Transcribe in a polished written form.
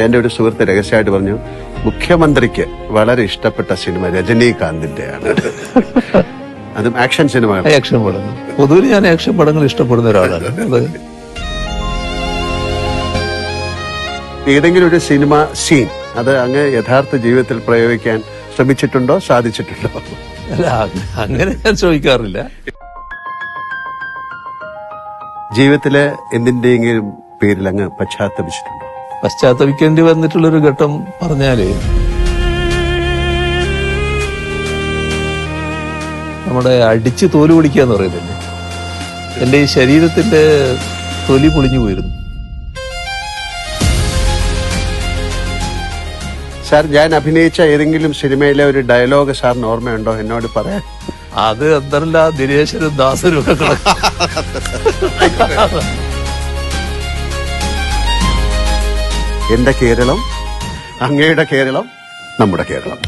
എന്റെ ഒരു സുഹൃത്ത് രഹസ്യമായിട്ട് പറഞ്ഞു, മുഖ്യമന്ത്രിക്ക് വളരെ ഇഷ്ടപ്പെട്ട സിനിമ രജനീകാന്തിന്റെയാണ്. അതും ആക്ഷൻ സിനിമകൾ. ആക്ഷൻ പടങ്ങൾ പൊതുവിൽ ഞാൻ ആക്ഷൻ പടങ്ങൾ ഇഷ്ടപ്പെടുന്ന ഒരാളാണ്. അത് ഏതെങ്കിലും ഒരു സിനിമ സീൻ അത് അങ്ങ് യഥാർത്ഥ ജീവിതത്തിൽ പ്രയോഗിക്കാൻ ശ്രമിച്ചിട്ടുണ്ടോ, സാധിച്ചിട്ടുണ്ടോ? അല്ല, അങ്ങനെ ഞാൻ ചോദിക്കാറില്ല. ജീവിതത്തിലെ എന്തിന്റെയെങ്കിലും പേരിൽ അങ്ങ് പശ്ചാത്തപിച്ചിട്ടുണ്ടോ? പശ്ചാത്തപിക്കേണ്ടി വന്നിട്ടുള്ളൊരു ഘട്ടം പറഞ്ഞാല്, നമ്മുടെ അടിച്ച് തോല് പൊളിക്കുക എന്ന് പറയുന്നില്ലേ, എന്റെ ഈ ശരീരത്തിന്റെ തൊലി പൊളിഞ്ഞു പോയിരുന്നു. സാർ, ഞാൻ അഭിനയിച്ച ഏതെങ്കിലും സിനിമയിലെ ഒരു ഡയലോഗ് സാറിന് ഓർമ്മയുണ്ടോ? എന്നോട് പറയാൻ. അത് എന്തല്ല ദിനേശനും ദാസനും ഒക്കെ കിടക്കും. എന്റെ കേരളം, അങ്ങയുടെ കേരളം, നമ്മുടെ കേരളം.